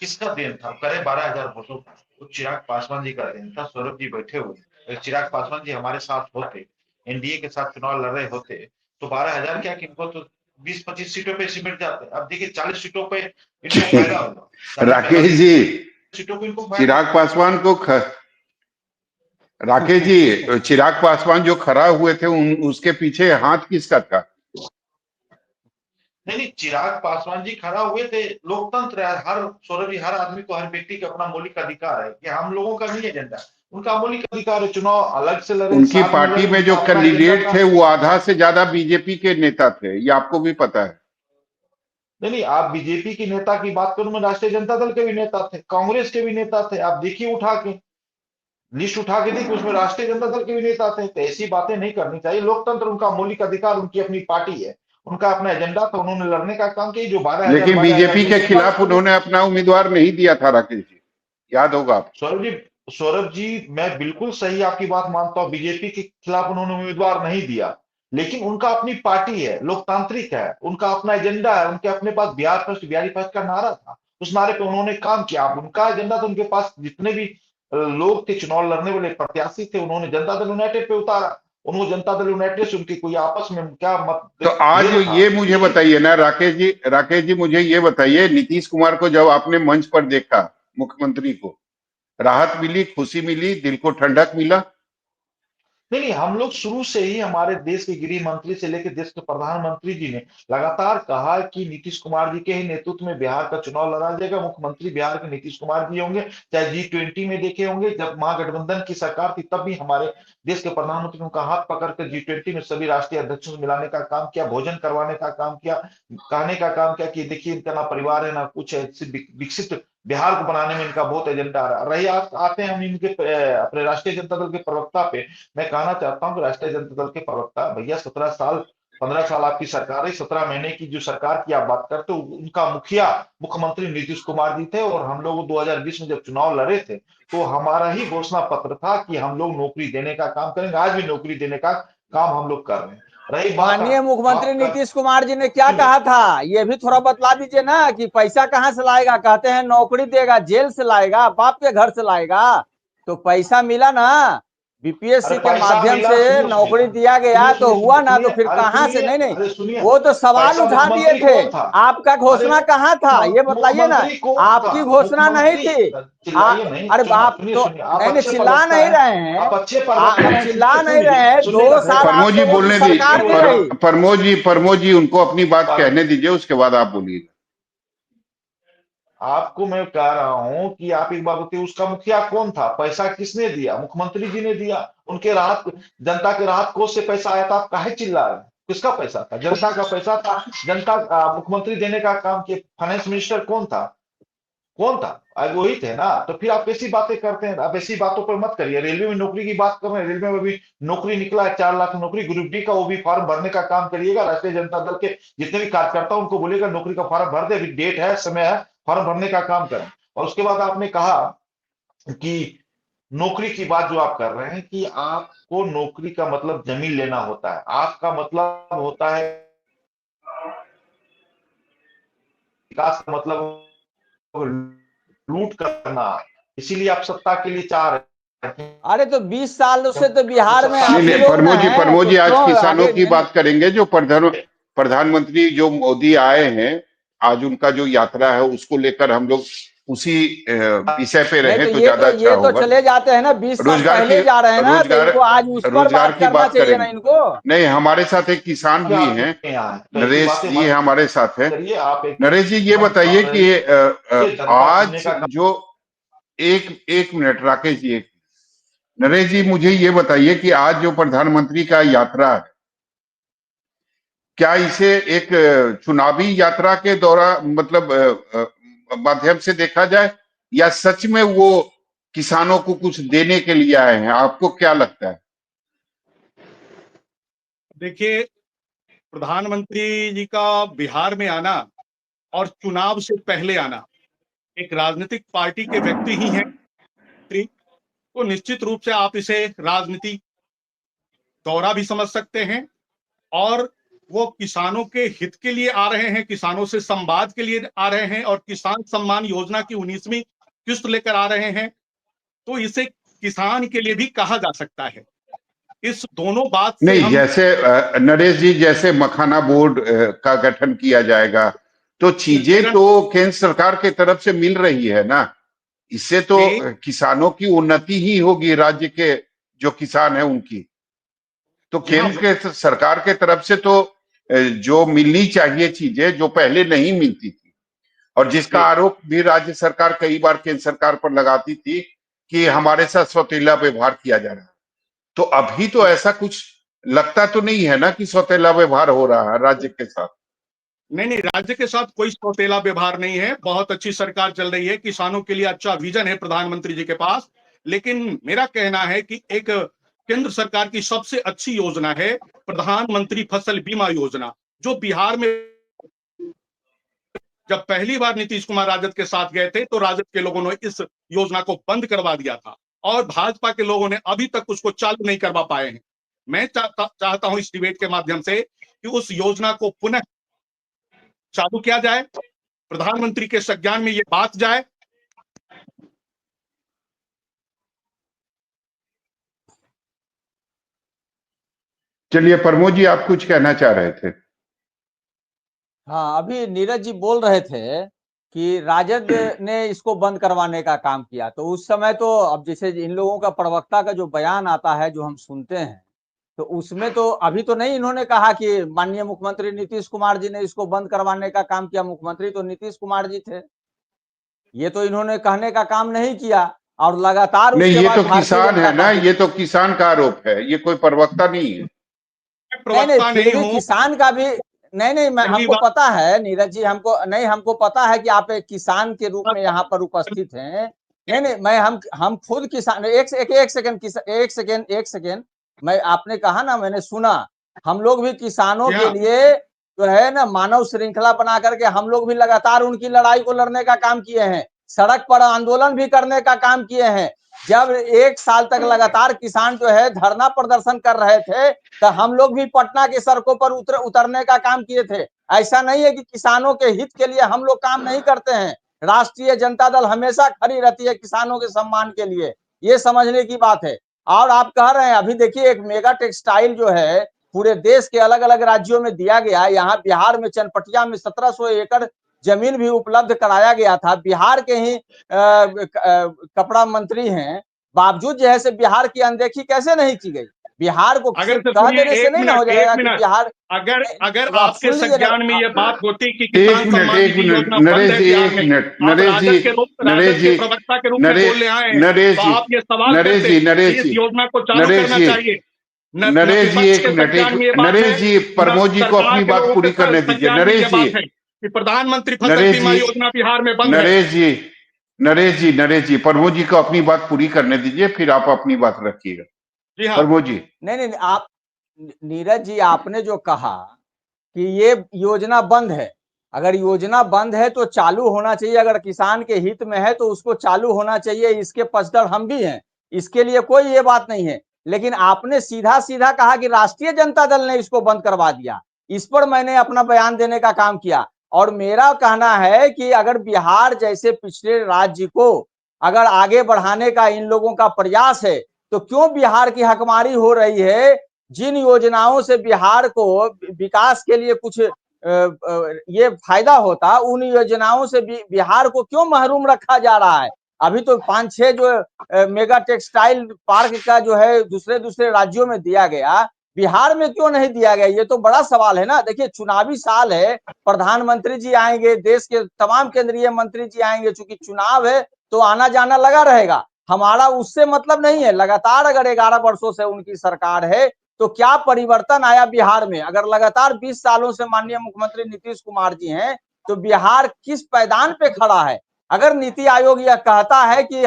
किसका देन था? करे 12,000 वोटों का, वो चिराग पासवान जी का देन था। सौरभ जी बैठे हुए, चिराग पासवान जी हमारे साथ होते, एनडीए के साथ चुनाव लड़ रहे होते तो 12,000 क्या, किनको तो 20-25 सीटों पे सिमट जाते। अब देखिए 40 सीटों पे इनको फायदा होगा। राकेश जी, सीटों पे इनको चिराग पासवान को राकेश जी, चिराग पासवान जो खड़ा हुए थे उसके पीछे हाथ किसका था? नहीं, चिराग पासवान जी खड़ा हुए थे। लोकतंत्र है, हर सौरभ जी, हर आदमी को, हर व्यक्ति का अपना मौलिक अधिकार है कि हम लोगों का नहीं एजेंडा, उनका मौलिक अधिकार है। चुनाव अलग से लड़े, उनकी पार्टी में जो कैंडिडेट थे वो आधा से ज्यादा बीजेपी के नेता थे, ये आपको भी पता है। नहीं, आप बीजेपी के नेता की बात करूं, मैं राष्ट्रीय जनता दल के भी नेता थे, कांग्रेस के भी नेता थे। आप देखिए उठा के लिस्ट उठा के देखिए, उसमें राष्ट्रीय जनता दल के भी नेता थे। तो ऐसी बातें नहीं करनी चाहिए। लोकतंत्र, उनका मौलिक अधिकार, उनकी अपनी पार्टी है, उनका अपना एजेंडा था, उन्होंने लड़ने का काम किया। जो 12,000, लेकिन बीजेपी के खिलाफ उन्होंने अपना उम्मीदवार नहीं दिया था राकेश जी, याद होगा आप। सौरभ जी, मैं बिल्कुल सही आपकी बात मानता हूं, बीजेपी के खिलाफ उन्होंने उम्मीदवार नहीं दिया, लेकिन उनका अपनी पार्टी है, लोकतांत्रिक है, उनका अपना एजेंडा है, उनके अपने पास बिहार फर्स्ट, बिहारी फर्स्ट का नारा था, उस नारे पे उन्होंने काम किया। अब उनका एजेंडा था, उनके पास जितने भी लोग थे, चुनाव लड़ने वाले प्रत्याशी थे, उन्होंने जनता दल यूनाइटेड पे उतारा। उनको जनता दल यूनाइटेड से उनकी कोई आपस में क्या मत। तो आज ये मुझे बताइए ना राकेश जी मुझे ये बताइए, नीतीश कुमार को जब आपने मंच पर देखा, मुख्यमंत्री को, राहत मिली, खुशी मिली, दिल को ठंडक मिला? नहीं, हम लोग शुरू से ही, हमारे देश के गृह मंत्री से लेकर देश के प्रधानमंत्री जी ने लगातार कहा कि नीतीश कुमार जी के ही नेतृत्व में बिहार का चुनाव लड़ा जाएगा। मुख्यमंत्री बिहार के नीतीश कुमार जी होंगे। चाहे G20 में देखे होंगे, जब महागठबंधन की सरकार थी तब भी हमारे देश के प्रधानमंत्री ने उनका हाथ पकड़कर G20 में सभी राष्ट्रीय अध्यक्षों से मिलाने का काम किया, भोजन करवाने का काम किया, कहने का काम किया कि देखिए इनका ना परिवार है ना कुछ है, विकसित बिहार को बनाने में इनका बहुत एजेंडा आ रहा है। आते हैं हम इनके अपने राष्ट्रीय जनता दल के प्रवक्ता पे। मैं कहना चाहता हूं कि राष्ट्रीय जनता दल के प्रवक्ता भैया, 15 साल आपकी सरकार है, 17 महीने की जो सरकार की आप बात करते हो, उनका मुखिया मुख्यमंत्री नीतीश कुमार जी थे। और हम लोग 2020 में जब चुनाव लड़े थे तो हमारा ही घोषणा पत्र था कि हम लोग नौकरी देने का काम करेंगे। आज भी नौकरी देने का काम हम लोग कर रहे हैं। माननीय मुख्यमंत्री नीतीश कुमार जी ने क्या कहा था, ये भी थोड़ा बतला दीजिए ना, कि पैसा कहाँ से लाएगा? कहते हैं नौकरी देगा, जेल से लाएगा, बाप के घर से लाएगा। तो पैसा मिला ना, बीपीएससी अरे के पैसा माध्यम मिला, से सुनिए, नौकरी सुनिए, दिया गया सुनिए, तो सुनिए, हुआ ना, तो सुनिए, फिर अरे कहाँ से? सुनिए, नहीं नहीं, अरे सुनिए, वो तो सवाल पैसा उठा दिए मुख्यमंत्री थे। कौन था? आपका घोषणा अरे कहाँ था ये बताइए ना। मुख्यमंत्री कौन आपकी था? घोषणा नहीं मुख्यमंत्री थी। चिल्लाइए नहीं, अरे सुनो, आप सुनिए, तो सुनिए, आप नहीं नहीं अच्छे चिल्ला प्रवक्ता नहीं हैं, रहे हैं। आप अच्छे प्रवक्ता हैं, चिल्ला सुनिए, नहीं रहे हैं। सुनिएगा, 2 साल आप प्रमोद जी लोगों की बोलने सरकार भी रही। दीजिए, प्रमोद जी उनको अपनी बात कहने दीजिए, उसके बाद आप बोलिए। आपको मैं कह रहा हूं कि आप एक बात बताइए, उसका मुखिया कौन था? पैसा किसने दिया? मुख्यमंत्री जी ने दिया। उनके राहत, जनता के राहत कोष से पैसा आया था, आप काहे चिल्ला रहे हैं? किसका पैसा था? जनता का पैसा था। जनता मुख्यमंत्री देने का काम किया। फाइनेंस मिनिस्टर कौन था? कौन था? आज वही थे ना। तो फिर आप ऐसी बातें करते हैं, आप ऐसी बातों पर मत करिए। रेलवे में नौकरी की बात कर रहे हैं, रेलवे में भी नौकरी निकला है, 4 लाख नौकरी ग्रुप डी का, वो भी फॉर्म भरने का काम करिएगा। राष्ट्रीय जनता दल के जितने भी कार्यकर्ता उनको बोलेगा नौकरी का फॉर्म भर दे, अभी डेट है, समय है, फॉर्म भरने का काम करें। और उसके बाद आपने कहा कि नौकरी की बात जो आप कर रहे हैं कि आपको नौकरी का मतलब जमीन लेना होता है, आपका मतलब होता है विकास का मतलब लूट करना, इसीलिए आप सत्ता के लिए चाह रहे हैं। अरे तो 20 साल से तो बिहार में आप नहीं ही नहीं, लोग ना हैं, प्रमोद तो जी आज क्यों किसानों आगे? की बात करेंगे। जो प्रधानमंत्री जो मोदी आए हैं, आज उनका जो यात्रा है उसको लेकर हम लोग उसी विषय पे नहीं रहे तो तो ज्यादा अच्छा ये तो होगा। चले जाते हैं ना, 20 साल रोजगार की पहले जा रहे हैं ना, तो रोजगार इनको आज उस पर रोजगार बात की करना बात चाहिए ना करेंगे। इनको। नहीं, हमारे साथ एक किसान भी हैं, तो ऐसी नरेश बातें जी मत हमारे साथ है। करिए। आप एक नरेश जी ये बताइए कि जनता सुनने आज का जो एक मिनट राकेश जी, नरेश जी मुझे ये बताइए कि आज जो प्रधानमंत्री का यात्रा है, क्या इसे एक चुनावी यात्रा के दौरान मतलब माध्यम से देखा जाए, या सच में वो किसानों को कुछ देने के लिए आए हैं? आपको क्या लगता है? देखिए, प्रधानमंत्री जी का बिहार में आना और चुनाव से पहले आना, एक राजनीतिक पार्टी के व्यक्ति ही हैं, तो निश्चित रूप से आप इसे राजनीतिक दौरा भी समझ सकते हैं। और वो किसानों के हित के लिए आ रहे हैं, किसानों से संवाद के लिए आ रहे हैं, और किसान सम्मान योजना की 19वीं किस्त लेकर आ रहे हैं, तो इसे किसान के लिए भी कहा जा सकता है। इस दोनों बात से नहीं, हम जैसे नरेश जी, जैसे मखाना बोर्ड का गठन किया जाएगा, तो चीजें तो केंद्र सरकार की तरफ से मिल रही है ना, इससे तो किसानों की उन्नति ही होगी, राज्य के जो किसान है उनकी। तो केंद्र के सरकार के तरफ से तो जो मिलनी चाहिए चीजें, जो पहले नहीं मिलती थी, और जिसका आरोप भी राज्य सरकार कई बार केंद्र सरकार पर लगाती थी कि हमारे साथ सौतेला व्यवहार किया जा रहा है, तो अभी तो ऐसा कुछ लगता तो नहीं है ना कि सौतेला व्यवहार हो रहा है राज्य के साथ? नहीं, राज्य के साथ कोई सौतेला व्यवहार नहीं है। बहुत अच्छी सरकार चल रही है, किसानों के लिए अच्छा विजन है प्रधानमंत्री जी के पास। लेकिन मेरा कहना है कि एक केंद्र सरकार की सबसे अच्छी योजना है प्रधानमंत्री फसल बीमा योजना, जो बिहार में जब पहली बार नीतीश कुमार राजद के साथ गए थे तो राजद के लोगों ने इस योजना को बंद करवा दिया था, और भाजपा के लोगों ने अभी तक उसको चालू नहीं करवा पाए हैं। मैं चाहता हूं इस डिबेट के माध्यम से कि उस योजना को पुनः चालू किया जाए, प्रधानमंत्री के संज्ञान में ये बात जाए। चलिए प्रमोद जी, आप कुछ कहना चाह रहे थे। हाँ, अभी नीरज जी बोल रहे थे कि राजद ने इसको बंद करवाने का काम किया, तो उस समय तो अब जैसे इन लोगों का प्रवक्ता का जो बयान आता है, जो हम सुनते हैं, तो उसमें तो अभी तो नहीं इन्होंने कहा कि माननीय मुख्यमंत्री नीतीश कुमार जी ने इसको बंद करवाने का काम किया। मुख्यमंत्री तो नीतीश कुमार जी थे, ये तो इन्होंने कहने का काम नहीं किया। और लगातार नहीं, उसके ये बाद तो भारतीय किसान जनता है ना, पार्टी, ये तो किसान का आरोप है, ये कोई प्रवक्ता नहीं है। प्रवक्ता फिर नहीं भी हूं। किसान का भी नहीं, पहली हमको बात, पता है नीरज जी, हमको पता है कि आप एक किसान के रूप में यहाँ पर उपस्थित हैं। नहीं, मैं हम खुद किसान, एक सेकेंड, मैं आपने कहा ना, मैंने सुना, हम लोग भी किसानों के लिए जो है ना मानव श्रृंखला बना करके हम लोग भी लगातार उनकी लड़ाई को लड़ने का काम किए हैं, सड़क पर आंदोलन भी करने का काम किए हैं। जब 1 साल तक लगातार किसान जो है धरना प्रदर्शन कर रहे थे, तो हम लोग भी पटना की सड़कों पर उतरने का काम किए थे। ऐसा नहीं है कि किसानों के हित के लिए हम लोग काम नहीं करते हैं। राष्ट्रीय जनता दल हमेशा खड़ी रहती है किसानों के सम्मान के लिए, ये समझने की बात है। और आप कह रहे हैं अभी देखिए एक मेगा टेक्सटाइल जो है पूरे देश के अलग अलग राज्यों में दिया गया, यहाँ बिहार में चनपटिया में 1700 एकड़ जमीन भी उपलब्ध कराया गया था। बिहार के ही कपड़ा मंत्री हैं, बावजूद जो है से बिहार की अनदेखी कैसे नहीं की गई? बिहार को अगर कह देने से नहीं ना हो जाएगा कि बिहार, अगर आपके संज्ञान में ये बात होती कि एक मिनट नरेश जी, एक मिनट नरेश जी प्रवक्ता के रूप में बोलने आए हैं, नरेश तो जी, आप ये सवाल नरेश करते जी, कि इस योजना को चालू करना चाहिए। नरेश जी एक मिनट, नरेश जी प्रमोद जी को अपनी बात पूरी करने दीजिए। नरेश जी कि प्रधानमंत्री फसल बीमा योजना बिहार में बंद है। नरेश जी प्रमोद जी को अपनी बात पूरी करने दीजिए, फिर आप अपनी बात रखिएगा। जी हाँ प्रमोद जी। नहीं, आप नीरज जी आपने जो कहा कि ये योजना बंद है, अगर योजना बंद है तो चालू होना चाहिए। अगर किसान के हित में है तो उसको चालू होना चाहिए, इसके पक्षधर हम भी हैं, इसके लिए कोई ये बात नहीं है। लेकिन आपने सीधा सीधा कहा कि राष्ट्रीय जनता दल ने इसको बंद करवा दिया। इस पर मैंने अपना बयान देने का काम किया और मेरा कहना है कि अगर बिहार जैसे पिछड़े राज्य को अगर आगे बढ़ाने का इन लोगों का प्रयास है तो क्यों बिहार की हकमारी हो रही है? जिन योजनाओं से बिहार को विकास के लिए कुछ ये फायदा होता, उन योजनाओं से बिहार को क्यों महरूम रखा जा रहा है? अभी तो 5-6 जो मेगा टेक्सटाइल पार्क का जो है दूसरे राज्यों में दिया गया, बिहार में क्यों नहीं दिया गया? ये तो बड़ा सवाल है ना। देखिए चुनावी साल है, प्रधानमंत्री जी आएंगे, देश के तमाम केंद्रीय मंत्री जी आएंगे, चूंकि चुनाव है तो आना जाना लगा रहेगा। हमारा उससे मतलब नहीं है। लगातार अगर 11 वर्षों से उनकी सरकार है तो क्या परिवर्तन आया बिहार में? अगर लगातार 20 सालों से माननीय मुख्यमंत्री नीतीश कुमार जी हैं तो बिहार किस पैदान पे खड़ा है? अगर नीति आयोग यह कहता है कि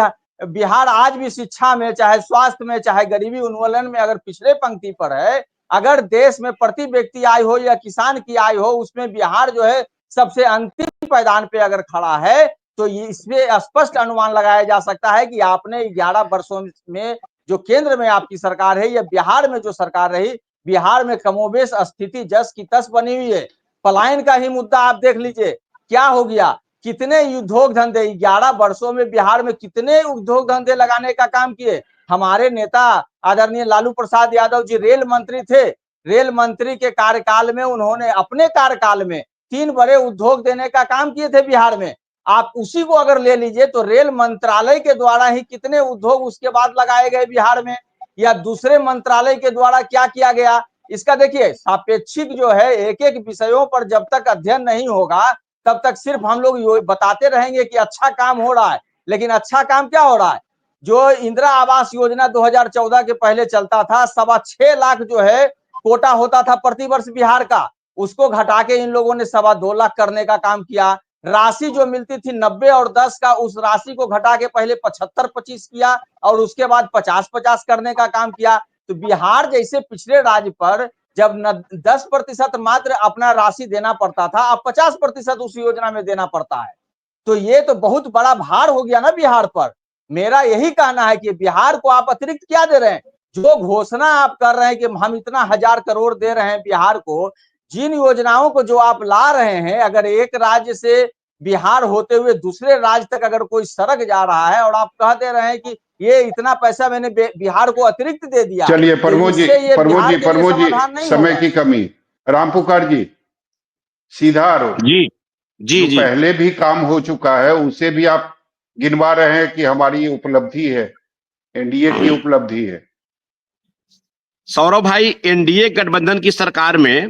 बिहार आज भी शिक्षा में, चाहे स्वास्थ्य में, चाहे गरीबी उन्मूलन में अगर पिछले पंक्ति पर है, अगर देश में प्रति व्यक्ति आय हो या किसान की आय हो, उसमें बिहार जो है सबसे अंतिम पैदान पे अगर खड़ा है तो इसमें स्पष्ट अनुमान लगाया जा सकता है कि आपने 11 वर्षों में जो केंद्र में आपकी सरकार है या बिहार में जो सरकार रही, बिहार में कमोबेश स्थिति जस की तस बनी हुई है। पलायन का ही मुद्दा आप देख लीजिए, क्या हो गया? कितने उद्योग धंधे 11 वर्षों में बिहार में कितने उद्योग धंधे लगाने का काम किए? हमारे नेता आदरणीय लालू प्रसाद यादव जी रेल मंत्री थे, रेल मंत्री के कार्यकाल में उन्होंने अपने कार्यकाल में 3 बड़े उद्योग देने का काम किए थे बिहार में। आप उसी को अगर ले लीजिए तो रेल मंत्रालय के द्वारा ही कितने उद्योग उसके बाद लगाए गए बिहार में, या दूसरे मंत्रालय के द्वारा क्या किया गया? इसका देखिए सापेक्षिक जो है, एक एक विषयों पर जब तक अध्ययन नहीं होगा तब तक सिर्फ हम लोग बताते रहेंगे कि अच्छा काम हो रहा है, लेकिन अच्छा काम क्या हो रहा है? जो इंदिरा आवास योजना 2014 के पहले चलता था, 6.25 लाख जो है कोटा होता था प्रतिवर्ष बिहार का, उसको घटा के इन लोगों ने 2.25 लाख करने का काम किया। राशि जो मिलती थी 90 और 10 का, उस राशि को घटा के पहले 75-25 किया और उसके बाद 50-50 करने का काम किया। तो बिहार जैसे पिछड़े राज्य पर जब 10% मात्र अपना राशि देना पड़ता था, अब 50% उस योजना में देना पड़ता है। तो ये तो बहुत बड़ा भार हो गया ना बिहार पर। मेरा यही कहना है कि बिहार को आप अतिरिक्त क्या दे रहे हैं? जो घोषणा आप कर रहे हैं कि हम इतना 1000 करोड़ दे रहे हैं बिहार को, जिन योजनाओं को जो आप ला रहे हैं, अगर एक राज्य से बिहार होते हुए दूसरे राज्य तक अगर कोई सड़क जा रहा है और आप कह दे रहे हैं कि ये इतना पैसा मैंने बिहार को अतिरिक्त दे दिया, चलिए प्रमोद जी, समय की कमी। राम पुकार जी सीधा आरोप जी जी जी पहले भी काम हो चुका है उसे भी आप गिनवा रहे हैं कि हमारी उपलब्धि है, एनडीए की उपलब्धि है। सौरभ भाई, एनडीए गठबंधन की सरकार में,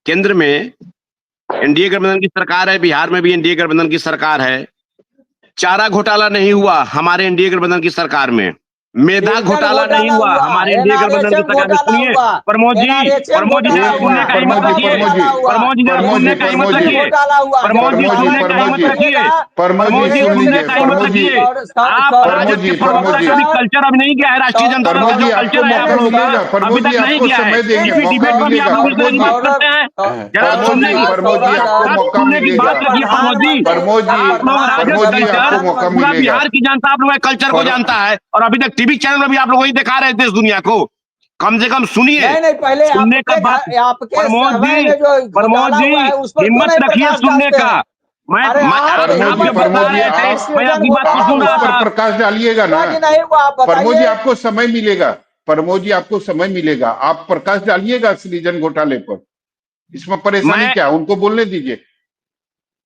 केंद्र में एनडीए गठबंधन की सरकार है, बिहार में भी एनडीए गठबंधन की सरकार है। चारा घोटाला नहीं हुआ हमारे एनडीए गठबंधन की सरकार में, मेधा घोटाला नहीं हुआ हमारे एनडीए गठबंधन की सरकार में। सुनिए प्रमोद जी, प्रमोद जी जरा सुनने का हिम्मत रखिए, प्रमोद जी जरा सुनने का हिम्मत रखिए, प्रमोद जी सुनने का हिम्मत रखिए, प्रमोद जी सुनने का हिम्मत रखिए। आप राजद के प्रवक्ता का भी कल्चर अब नहीं गया है, राष्ट्रीय जनता दल का कल्चर है आप लोगों का अभी तक नहीं गया है। किसी डिबेट में भी आप लोग इस तरह की बात करते हैं, जरा सुनने की बात रखिए प्रमोद जी। आप लोग राजद कल्चर, पूरा बिहार की जनता आप लोगों के कल्चर को जानता है और अभी तक टीवी चैनल में भी आप लोग वही दिखा रहे हैं देश दुनिया को। कम से कम सुनिए, पहले सुनने का बात। प्रमोद जी हिम्मत रखिए सुनने का, अरे आप प्रमोद जी, प्रमोद जी, आप उस पर प्रकाश डालिएगा ना। नहीं वो आप प्रमोद जी, बताइए। आपको समय मिलेगा। प्रमोद जी, आपको समय मिलेगा, आप प्रकाश डालिएगा सृजन घोटाले पर। इसमें परेशानी क्या है, उनको बोलने दीजिए।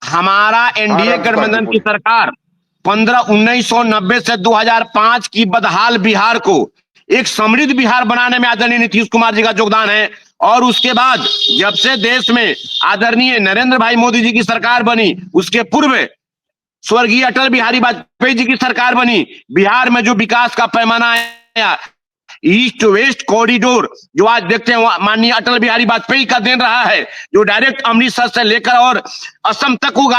हमारा एनडीए गठबंधन की सरकार 1990 से 2005 की बदहाल बिहार को एक समृद्ध बिहार बनाने में आदरणीय नीतीश कुमार जी का योगदान है। और उसके बाद जब से देश में आदरणीय नरेंद्र भाई मोदी जी की सरकार बनी, उसके पूर्व स्वर्गीय अटल बिहारी वाजपेयी जी की सरकार बनी, बिहार में जो विकास का पैमाना आया, ईस्ट वेस्ट कॉरिडोर जो आज देखते हैं माननीय अटल बिहारी वाजपेयी का देन रहा है, जो डायरेक्ट अमृतसर से लेकर और असम तक वो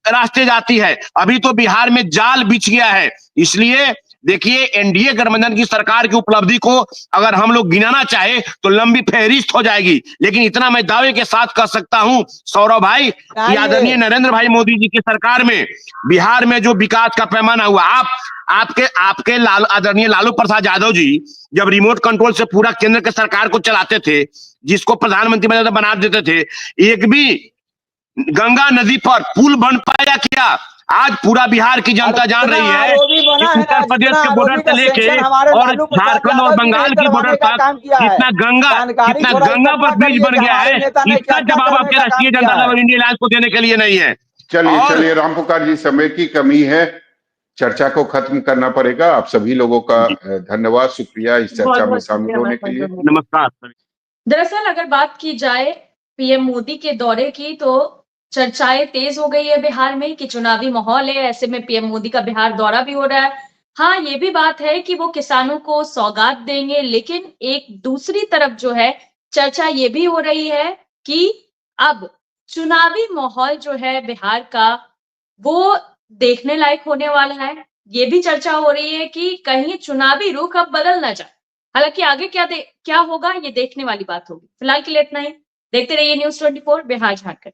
रास्ते जाती है। अभी तो बिहार में जाल बिछ गया है। इसलिए देखिए, एनडीए गठबंधन की सरकार की उपलब्धि को अगर हम लोग गिनाना चाहे तो लंबी फहरिस्त हो जाएगी, लेकिन इतना मैं दावे के साथ कह सकता हूं सौरभ भाई कि आदरणीय नरेंद्र भाई मोदी जी की सरकार में बिहार में जो विकास का पैमाना हुआ, आपके आदरणीय लालू प्रसाद यादव जी जब रिमोट कंट्रोल से पूरा केंद्र के सरकार को चलाते थे, जिसको प्रधानमंत्री बना देते थे, एक भी गंगा नदी पर पुल बन पाया क्या? आज पूरा बिहार की जनता जान रही है कि उत्तर प्रदेश के बॉर्डर से लेके और झारखंड और बंगाल की बॉर्डर तक कितना गंगा पर ब्रिज बन गया है। इसका जवाब आपके राष्ट्रीय जनता दल इंडिया अलायंस को देने के लिए नहीं है। चलिए राम पुकार जी, समय की कमी है, चर्चा को खत्म करना पड़ेगा। आप सभी लोगों का धन्यवाद, शुक्रिया इस चर्चा में शामिल होने के लिए। नमस्कार। दरअसल अगर बात की जाए पीएम मोदी के दौरे की, तो चर्चाएं तेज हो गई है बिहार में कि चुनावी माहौल है, ऐसे में पीएम मोदी का बिहार दौरा भी हो रहा है। हाँ, ये भी बात है कि वो किसानों को सौगात देंगे, लेकिन एक दूसरी तरफ जो है चर्चा ये भी हो रही है कि अब चुनावी माहौल जो है बिहार का वो देखने लायक होने वाला है। ये भी चर्चा हो रही है कि कहीं चुनावी रुख अब बदल ना जाए। हालांकि आगे क्या होगा ये देखने वाली बात होगी। फिलहाल के लिए इतना ही। देखते रहिए न्यूज़ 24 बिहार झारखंड।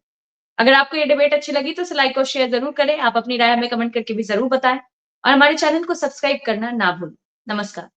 अगर आपको ये डिबेट अच्छी लगी तो इसे लाइक और शेयर जरूर करें। आप अपनी राय हमें कमेंट करके भी जरूर बताएं और हमारे चैनल को सब्सक्राइब करना ना भूलें। नमस्कार।